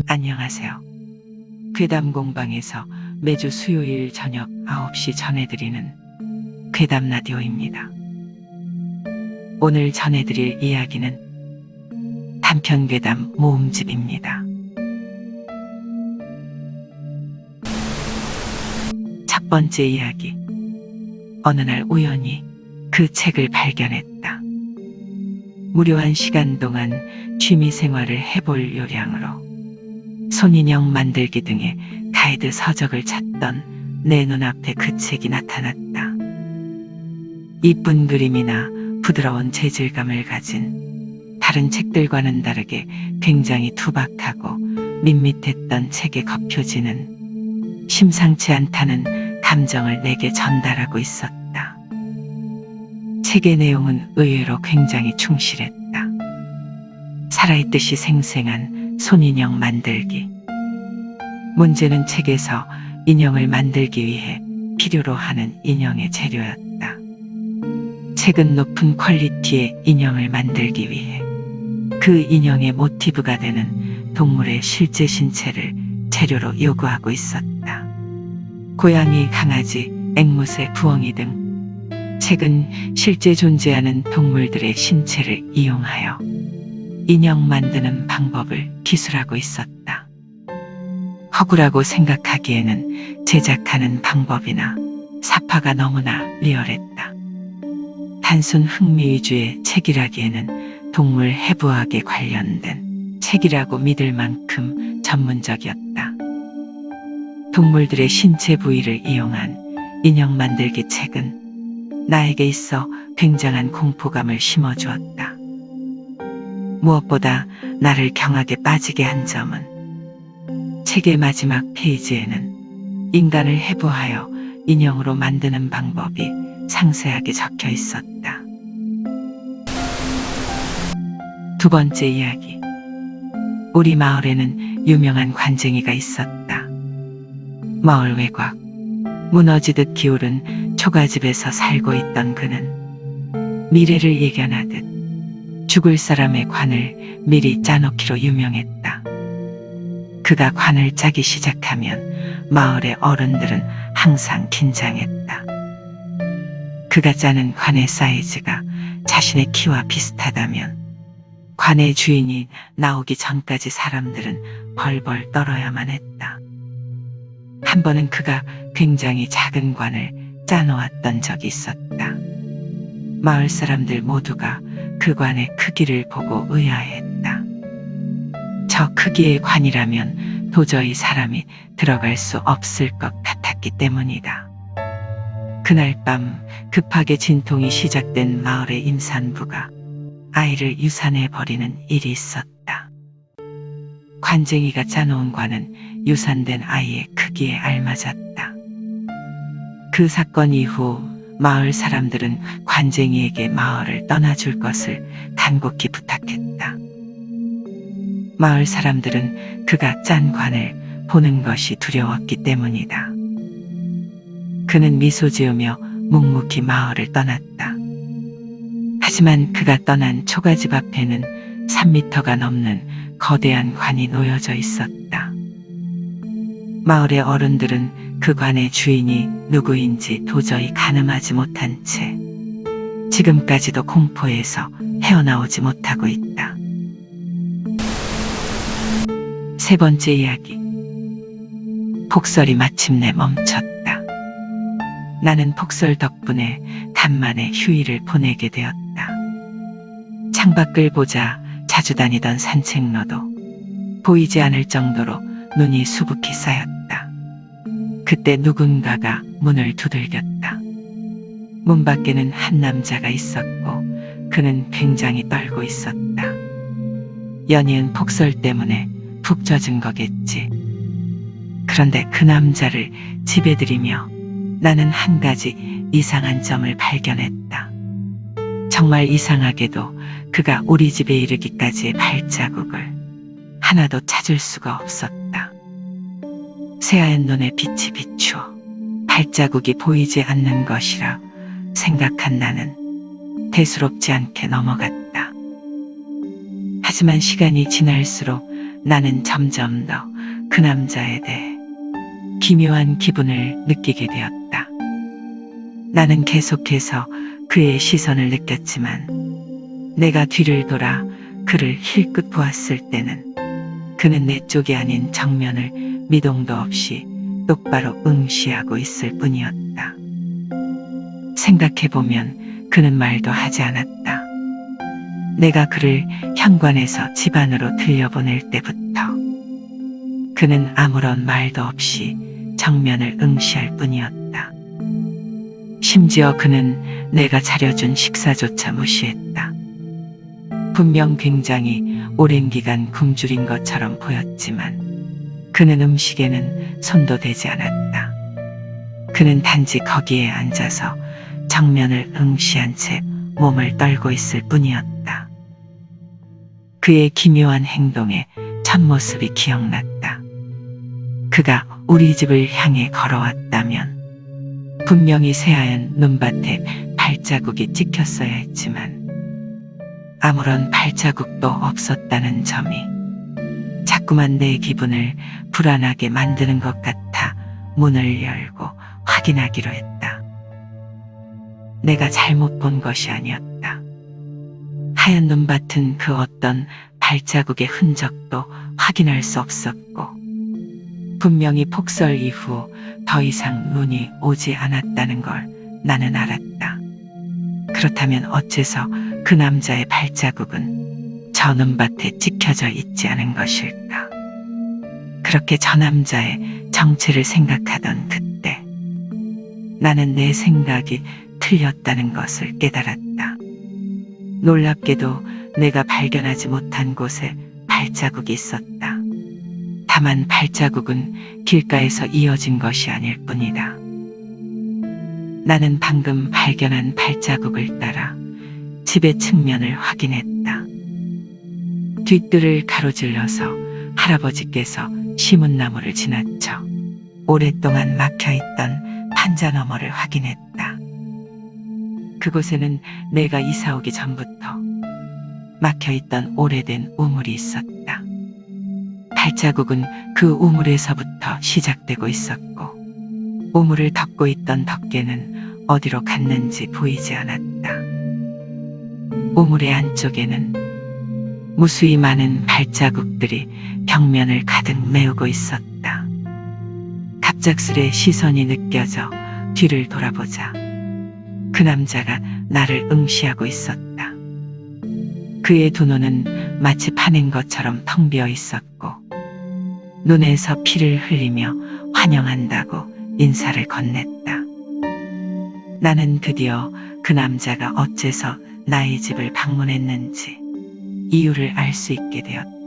안녕하세요. 괴담 공방에서 매주 수요일 저녁 9시 전해드리는 괴담 라디오입니다. 오늘 전해드릴 이야기는 단편 괴담 모음집입니다. 첫 번째 이야기. 어느 날 우연히 그 책을 발견했다. 무료한 시간 동안 취미 생활을 해볼 요량으로 손인형 만들기 등의 가이드 서적을 찾던 내 눈앞에 그 책이 나타났다. 이쁜 그림이나 부드러운 재질감을 가진 다른 책들과는 다르게 굉장히 투박하고 밋밋했던 책의 겉표지는 심상치 않다는 감정을 내게 전달하고 있었다. 책의 내용은 의외로 굉장히 충실했다. 살아있듯이 생생한 손인형 만들기. 문제는 책에서 인형을 만들기 위해 필요로 하는 인형의 재료였다. 책은 높은 퀄리티의 인형을 만들기 위해 그 인형의 모티브가 되는 동물의 실제 신체를 재료로 요구하고 있었다. 고양이, 강아지, 앵무새, 부엉이 등 책은 실제 존재하는 동물들의 신체를 이용하여 인형 만드는 방법을 기술하고 있었다. 허구라고 생각하기에는 제작하는 방법이나 사파가 너무나 리얼했다. 단순 흥미 위주의 책이라기에는 동물 해부학에 관련된 책이라고 믿을 만큼 전문적이었다. 동물들의 신체 부위를 이용한 인형 만들기 책은 나에게 있어 굉장한 공포감을 심어주었다. 무엇보다 나를 경악에 빠지게 한 점은 책의 마지막 페이지에는 인간을 해부하여 인형으로 만드는 방법이 상세하게 적혀 있었다. 두 번째 이야기. 우리 마을에는 유명한 관쟁이가 있었다. 마을 외곽, 무너지듯 기울은 초가집에서 살고 있던 그는 미래를 예견하듯 죽을 사람의 관을 미리 짜놓기로 유명했다. 그가 관을 짜기 시작하면 마을의 어른들은 항상 긴장했다. 그가 짜는 관의 사이즈가 자신의 키와 비슷하다면 관의 주인이 나오기 전까지 사람들은 벌벌 떨어야만 했다. 한 번은 그가 굉장히 작은 관을 짜놓았던 적이 있었다. 마을 사람들 모두가 그 관의 크기를 보고 의아해했다. 저 크기의 관이라면 도저히 사람이 들어갈 수 없을 것 같았기 때문이다. 그날 밤 급하게 진통이 시작된 마을의 임산부가 아이를 유산해 버리는 일이 있었다. 관쟁이가 짜놓은 관은 유산된 아이의 크기에 알맞았다. 그 사건 이후 마을 사람들은 관쟁이에게 마을을 떠나줄 것을 간곡히 부탁했다. 마을 사람들은 그가 짠 관을 보는 것이 두려웠기 때문이다. 그는 미소 지으며 묵묵히 마을을 떠났다. 하지만 그가 떠난 초가집 앞에는 3미터가 넘는 거대한 관이 놓여져 있었다. 마을의 어른들은 그 관의 주인이 누구인지 도저히 가늠하지 못한 채 지금까지도 공포에서 헤어나오지 못하고 있다. 세 번째 이야기. 폭설이 마침내 멈췄다. 나는 폭설 덕분에 간만에 휴일을 보내게 되었다. 창밖을 보자 자주 다니던 산책로도 보이지 않을 정도로 눈이 수북히 쌓였다. 그때 누군가가 문을 두들겼다. 문 밖에는 한 남자가 있었고 그는 굉장히 떨고 있었다. 연이은 폭설 때문에 푹 젖은 거겠지. 그런데 그 남자를 집에 들이며 나는 한 가지 이상한 점을 발견했다. 정말 이상하게도 그가 우리 집에 이르기까지의 발자국을 하나도 찾을 수가 없었다. 새하얀 눈에 빛이 비추어 발자국이 보이지 않는 것이라 생각한 나는 대수롭지 않게 넘어갔다. 하지만 시간이 지날수록 나는 점점 더 그 남자에 대해 기묘한 기분을 느끼게 되었다. 나는 계속해서 그의 시선을 느꼈지만 내가 뒤를 돌아 그를 힐끗 보았을 때는 그는 내 쪽이 아닌 정면을 미동도 없이 똑바로 응시하고 있을 뿐이었다. 생각해보면 그는 말도 하지 않았다. 내가 그를 현관에서 집 안으로 들여보낼 때부터 그는 아무런 말도 없이 정면을 응시할 뿐이었다. 심지어 그는 내가 차려준 식사조차 무시했다. 분명 굉장히 오랜 기간 굶주린 것처럼 보였지만 그는 음식에는 손도 대지 않았다. 그는 단지 거기에 앉아서 정면을 응시한 채 몸을 떨고 있을 뿐이었다. 그의 기묘한 행동에 첫모습이 기억났다. 그가 우리 집을 향해 걸어왔다면 분명히 새하얀 눈밭에 발자국이 찍혔어야 했지만 아무런 발자국도 없었다는 점이 자꾸만 내 기분을 불안하게 만드는 것 같아 문을 열고 확인하기로 했다. 내가 잘못 본 것이 아니었다. 하얀 눈밭은 그 어떤 발자국의 흔적도 확인할 수 없었고 분명히 폭설 이후 더 이상 눈이 오지 않았다는 걸 나는 알았다. 그렇다면 어째서 그 남자의 발자국은 저 눈밭에 찍혀져 있지 않은 것일까? 그렇게 저 남자의 정체를 생각하던 그때 나는 내 생각이 틀렸다는 것을 깨달았다. 놀랍게도 내가 발견하지 못한 곳에 발자국이 있었다. 다만 발자국은 길가에서 이어진 것이 아닐 뿐이다. 나는 방금 발견한 발자국을 따라 집의 측면을 확인했다. 뒷뜰을 가로질러서 할아버지께서 시문나무를 지나쳐 오랫동안 막혀있던 판자 너머를 확인했다. 그곳에는 내가 이사 오기 전부터 막혀있던 오래된 우물이 있었다. 발자국은 그 우물에서부터 시작되고 있었고 우물을 덮고 있던 덮개는 어디로 갔는지 보이지 않았다. 우물의 안쪽에는 무수히 많은 발자국들이 벽면을 가득 메우고 있었다. 갑작스레 시선이 느껴져 뒤를 돌아보자 그 남자가 나를 응시하고 있었다. 그의 두 눈은 마치 파낸 것처럼 텅 비어 있었고 눈에서 피를 흘리며 환영한다고 인사를 건넸다. 나는 드디어 그 남자가 어째서 나의 집을 방문했는지 이유를 알 수 있게 되었다.